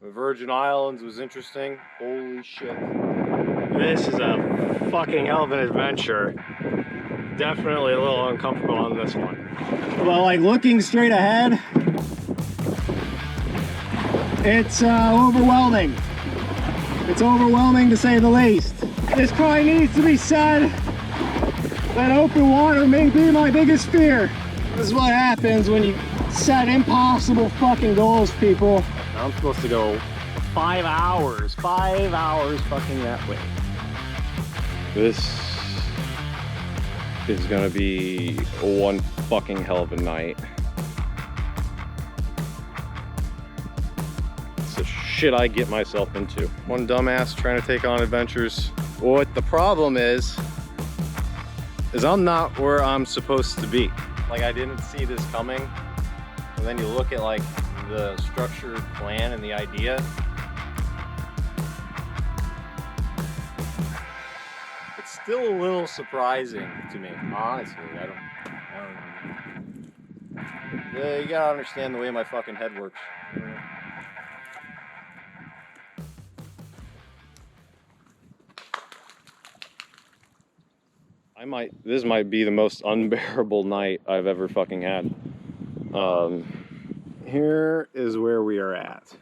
The Virgin Islands was interesting. Holy shit. This is a fucking hell of an adventure. Definitely a little uncomfortable on this one. Well, like looking straight ahead, it's overwhelming. It's overwhelming to say the least. This probably needs to be said that open water may be my biggest fear. This is what happens when you set impossible fucking goals, people. I'm supposed to go 5 hours fucking that way. This is gonna be one fucking hell of a night. It's the shit I get myself into. One dumbass trying to take on adventures. What the problem is I'm not where I'm supposed to be. Like, I didn't see this coming. And then you look at like the structured plan and the idea. It's still a little surprising to me, honestly. I don't know. Yeah, you gotta understand the way my fucking head works. This might be the most unbearable night I've ever fucking had. Here is where we are at.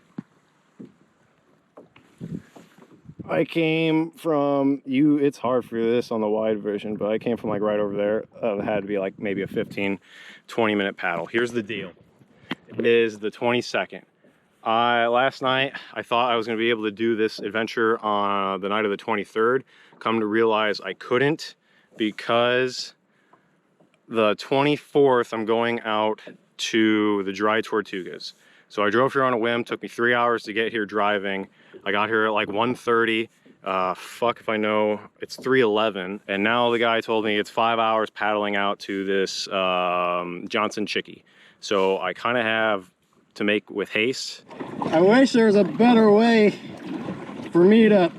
I came from, it's hard for this on the wide version, but I came from like right over there. It had to be like maybe a 15, 20-minute paddle. Here's the deal. It is the 22nd. Last night, I thought I was gonna be able to do this adventure on the night of the 23rd. Come to realize I couldn't, because the 24th, I'm going out to the Dry Tortugas. So I drove here on a whim, took me 3 hours to get here driving. I got here at like 1:30. Fuck if I know, it's 3:11. And now the guy told me it's 5 hours paddling out to this Johnson Chickie. So I kind of have to make with haste. I wish there was a better way for me to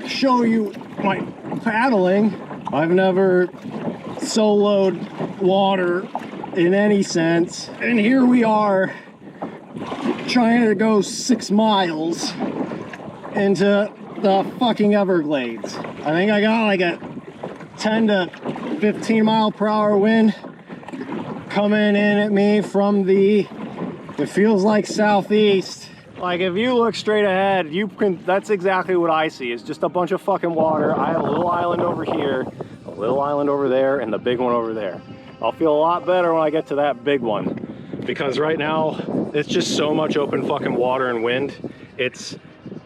show you my paddling. I've never soloed water in any sense. And here we are trying to go 6 miles into the fucking Everglades. I think I got like a 10 to 15 mile per hour wind coming in at me from it feels like southeast. Like if you look straight ahead, that's exactly what I see. It's just a bunch of fucking water. I have a little island over here, a little island over there, and the big one over there. I'll feel a lot better when I get to that big one, because right now it's just so much open fucking water and wind. It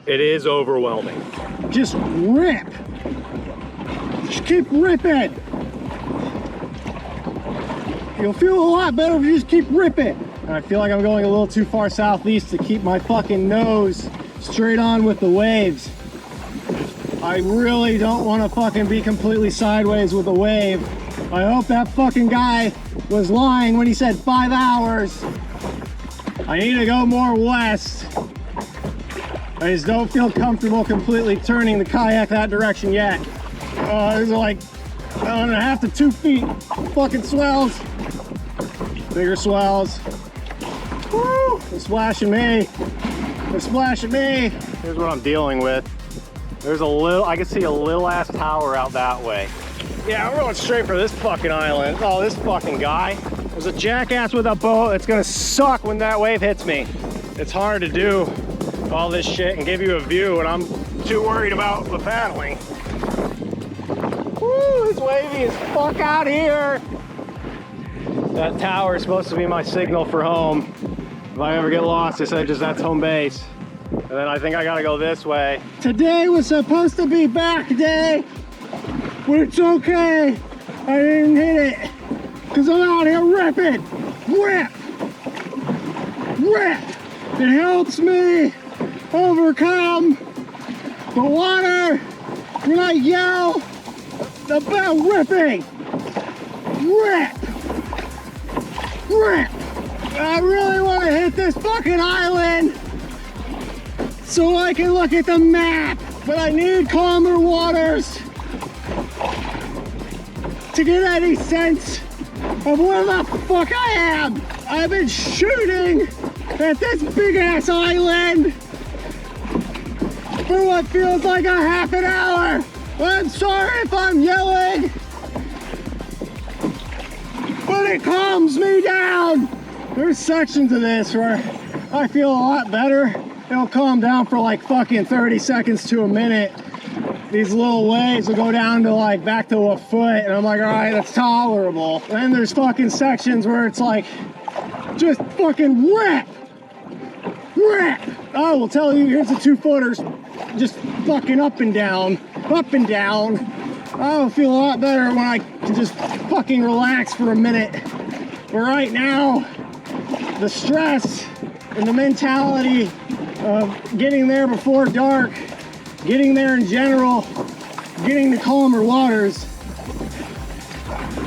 is overwhelming. Just rip. Just keep ripping. You'll feel a lot better if you just keep ripping. And I feel like I'm going a little too far southeast to keep my fucking nose straight on with the waves. I really don't want to fucking be completely sideways with a wave. I hope that fucking guy was lying when he said 5 hours. I need to go more west. I just don't feel comfortable completely turning the kayak that direction yet. There's like, I don't know, 1.5 to 2 feet fucking swells. Bigger swells. Woo! They're splashing me. They're splashing me. Here's what I'm dealing with. There's I can see a little ass tower out that way. Yeah, we're going straight for this fucking island. Oh, this fucking guy. There's a jackass with a boat. It's gonna suck when that wave hits me. It's hard to do all this shit and give you a view when I'm too worried about the paddling. Woo, it's wavy as fuck out here. That tower is supposed to be my signal for home. If I ever get lost, they said just that's home base. And then I think I gotta go this way. Today was supposed to be back day, but it's okay. I didn't hit it, because I'm out here ripping. Rip! Rip! It helps me overcome the water when I yell about ripping. Rip! Rip! I really want to hit this fucking island so I can look at the map, but I need calmer waters to get any sense of where the fuck I am. I've been shooting at this big ass island it feels like a half an hour. I'm sorry if I'm yelling, but it calms me down. There's sections of this where I feel a lot better. It'll calm down for like fucking 30 seconds to a minute. These little waves will go down to like back to a foot, and I'm like, all right, that's tolerable. And then there's fucking sections where it's like, just fucking rip. I will tell you, here's the 2-footers, just fucking up and down, up and down. I'll feel a lot better when I can just fucking relax for a minute. But right now, the stress and the mentality of getting there before dark, getting there in general, getting to calmer waters,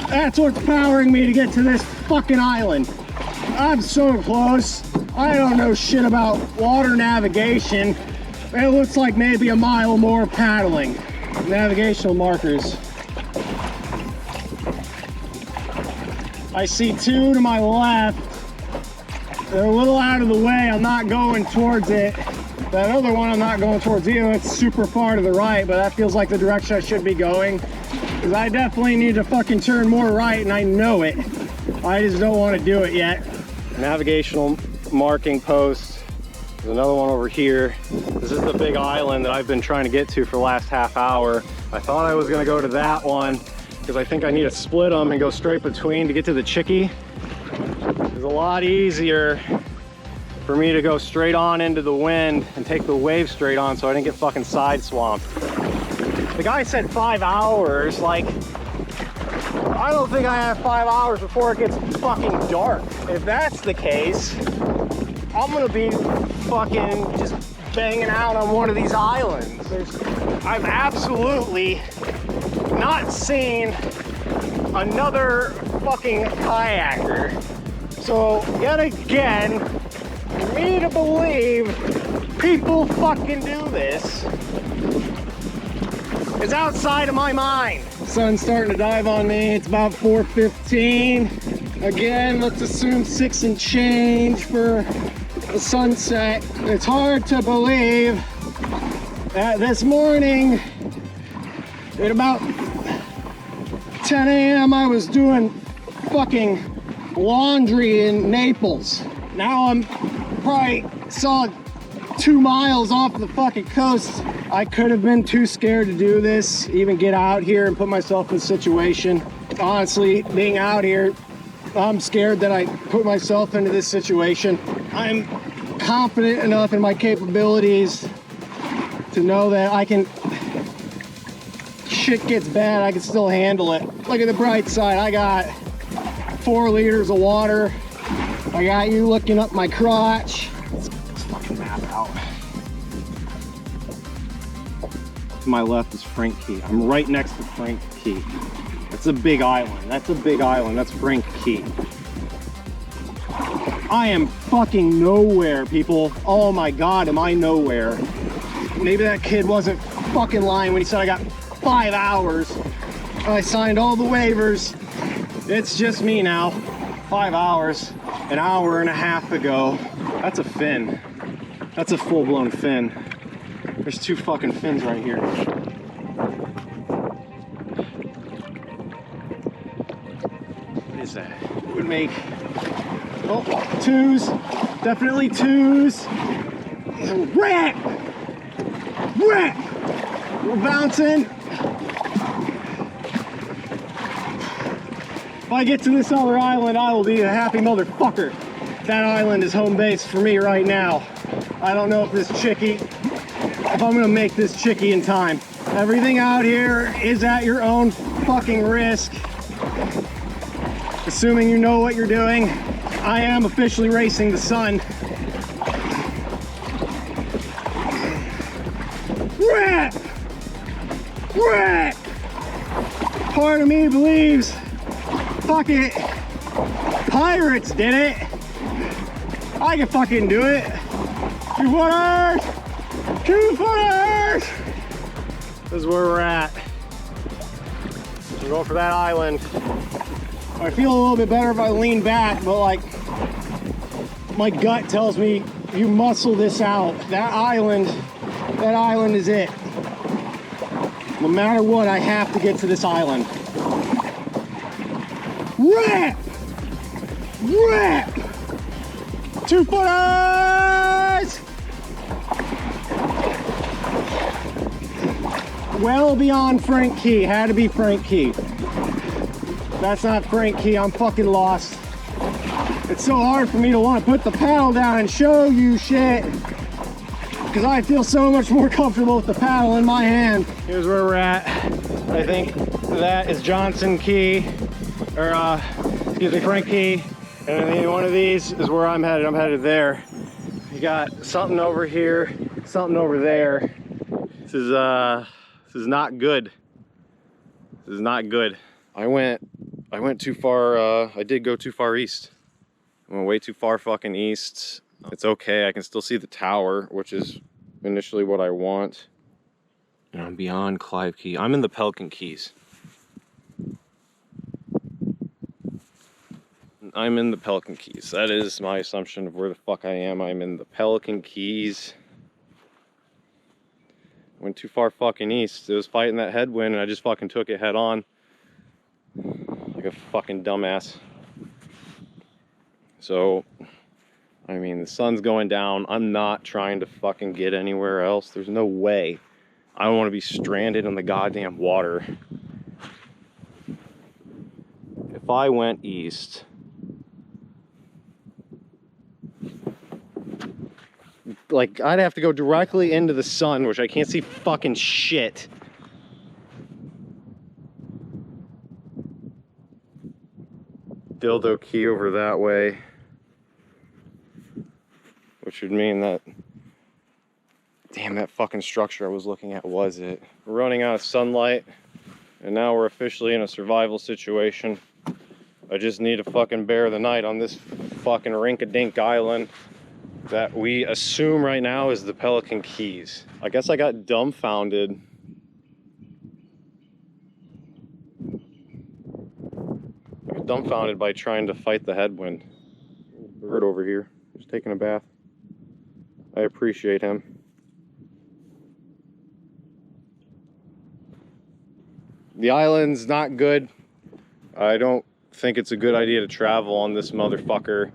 that's what's powering me to get to this fucking island. I'm so close. I don't know shit about water navigation. It looks like maybe a mile more paddling. Navigational markers. I see 2 to my left. They're a little out of the way. I'm not going towards it. That other one I'm not going towards either. It's super far to the right, but that feels like the direction I should be going. Because I definitely need to fucking turn more right, and I know it. I just don't want to do it yet. Navigational marking post. There's another one over here. This is the big island that I've been trying to get to for the last half hour. I thought I was gonna go to that one because I think I need to split them and go straight between to get to the Chickie. It's a lot easier for me to go straight on into the wind and take the wave straight on so I didn't get fucking side swamped. The guy said 5 hours. Like, I don't think I have 5 hours before it gets fucking dark. If that's the case, I'm gonna be fucking just banging out on one of these islands. I've absolutely not seen another fucking kayaker. So yet again, for me to believe people fucking do this is outside of my mind. Sun's starting to dive on me. It's about 4:15. Again, let's assume 6 and change for the sunset. It's hard to believe that this morning at about 10 a.m. I was doing fucking laundry in Naples. Now I'm probably solid 2 miles off the fucking coast. I could have been too scared to do this, even get out here and put myself in a situation. Honestly, being out here, I'm scared that I put myself into this situation. I'm confident enough in my capabilities to know that I can, shit gets bad, I can still handle it. Look at the bright side, I got 4 liters of water. I got you looking up my crotch. Let's fucking map out. To my left is Frank Key. I'm right next to Frank Key. That's a big island. That's a big island. That's Frank Key. I am fucking nowhere, people. Oh my God, am I nowhere? Maybe that kid wasn't fucking lying when he said I got 5 hours. I signed all the waivers. It's just me now. 5 hours, an hour and a half ago. That's a fin. That's a full-blown fin. There's 2 fucking fins right here. What is that? It would make, oh, 2s. Definitely 2s. Rip! Rip! We're bouncing. If I get to this other island, I will be a happy motherfucker. That island is home base for me right now. I don't know if this Chickie, if I'm gonna make this Chickie in time. Everything out here is at your own fucking risk. Assuming you know what you're doing. I am officially racing the sun. Rip! Rip! Part of me believes, fuck it, pirates did it. I can fucking do it. 2-footers! 2-footers! This is where we're at. We're going for that island. I feel a little bit better if I lean back, but like, my gut tells me you muscle this out. That island is it. No matter what, I have to get to this island. Rap! Rap! 2-footers! Well beyond Frank Key. Had to be Frank Key. That's not Frank Key. I'm fucking lost. It's so hard for me to want to put the paddle down and show you shit, because I feel so much more comfortable with the paddle in my hand. Here's where we're at. I think that is Johnson Key, or excuse me, Frank Key. And I think one of these is where I'm headed. I'm headed there. You got something over here, something over there. This is not good. This is not good. I went too far. I did go too far east. I went way too far fucking east. It's okay. I can still see the tower, which is initially what I want. And I'm beyond Clive Key. I'm in the Pelican Keys. I'm in the Pelican Keys. That is my assumption of where the fuck I am. I'm in the Pelican Keys. Went too far fucking east. It was fighting that headwind and I just fucking took it head on. Like a fucking dumbass. So, I mean, the sun's going down. I'm not trying to fucking get anywhere else. There's no way. I don't want to be stranded in the goddamn water. If I went east, like, I'd have to go directly into the sun, which I can't see fucking shit. Dildo Key over that way, which would mean that, damn, that fucking structure I was looking at was it. We're running out of sunlight, and now we're officially in a survival situation. I just need to fucking bear the night on this fucking rink-a-dink island that we assume right now is the Pelican Keys. I guess I got dumbfounded. I got dumbfounded by trying to fight the headwind. Bird over here, just taking a bath. I appreciate him. The island's not good. I don't think it's a good idea to travel on this motherfucker,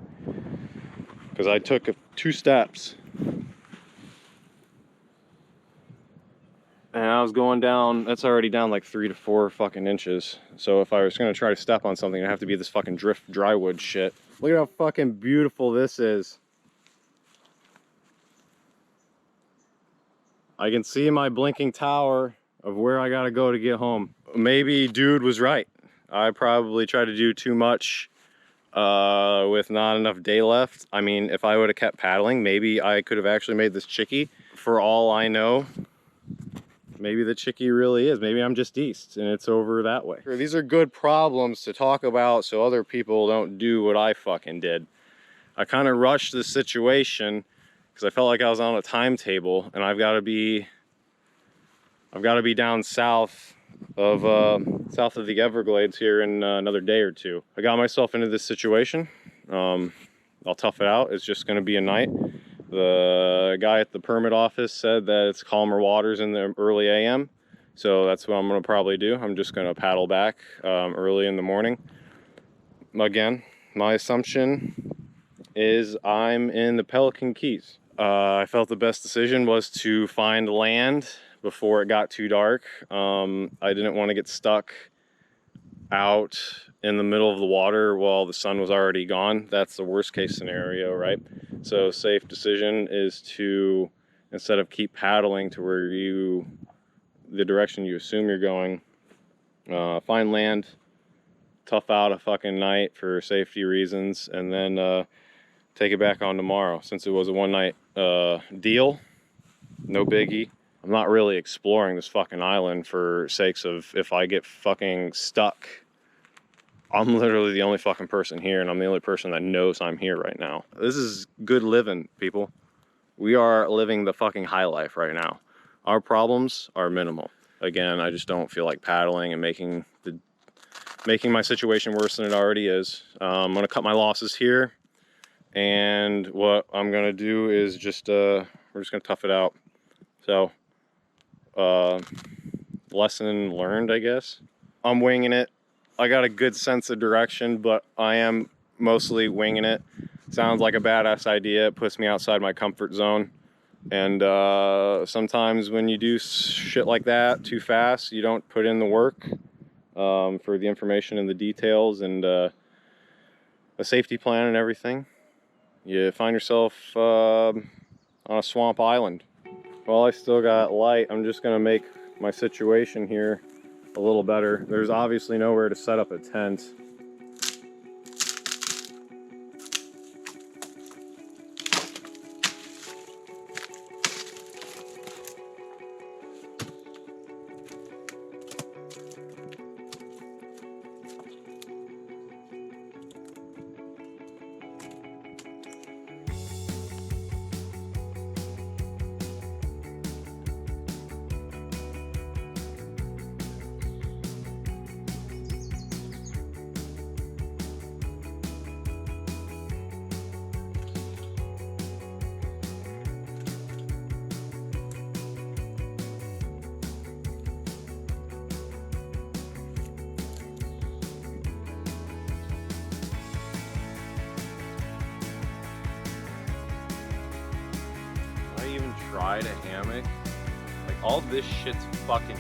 because I took 2 steps and I was going down. That's already down like 3 to 4 fucking inches. So if I was gonna try to step on something, it'd have to be this fucking drift drywood shit. Look at how fucking beautiful this is. I can see my blinking tower of where I gotta go to get home. Maybe dude was right. I probably tried to do too much with not enough day left. I mean, if I would have kept paddling, maybe I could have actually made this chickie. For all I know, maybe the chickie really is. Maybe I'm just east and it's over that way. These are good problems to talk about so other people don't do what I fucking did. I kind of rushed this situation because I felt like I was on a timetable, and I've got to be down south of the Everglades here in another day or 2. I got myself into this situation. I'll tough it out. It's just going to be a night. The guy at the permit office said that it's calmer waters in the early AM, so that's what I'm going to probably do. I'm just going to paddle back early in the morning. Again, my assumption is I'm in the Pelican Keys. I felt the best decision was to find land before it got too dark. I didn't want to get stuck out in the middle of the water while the sun was already gone. That's the worst case scenario, right? So safe decision is to, instead of keep paddling to where the direction you assume you're going, find land, tough out a fucking night for safety reasons, and then take it back on tomorrow. Since it was a one-night deal, no biggie. I'm not really exploring this fucking island for sakes of if I get fucking stuck. I'm literally the only fucking person here, and I'm the only person that knows I'm here right now. This is good living, people. We are living the fucking high life right now. Our problems are minimal. Again, I just don't feel like paddling and making my situation worse than it already is. I'm gonna cut my losses here. and what I'm gonna do is just we're just gonna tough it out. So lesson learned, I guess. I'm winging it. I got a good sense of direction, but I am mostly winging it. Sounds like a badass idea. It puts me outside my comfort zone. And sometimes when you do shit like that too fast, you don't put in the work for the information and the details and a safety plan and everything. You find yourself on a swamp island. Well, I still got light. I'm just gonna make my situation here a little better. There's obviously nowhere to set up a tent. Even tried a hammock. Like, all this shit's fucking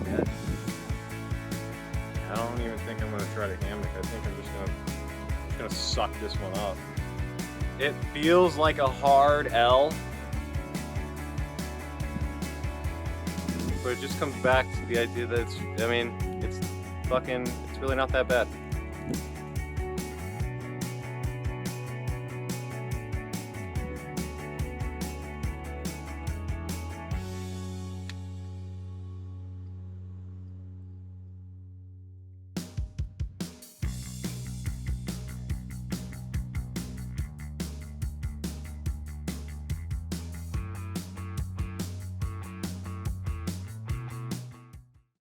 dead. I don't even think I'm gonna try the hammock. I think I'm just gonna suck this one up. It feels like a hard L, but it just comes back to the idea that it's really not that bad.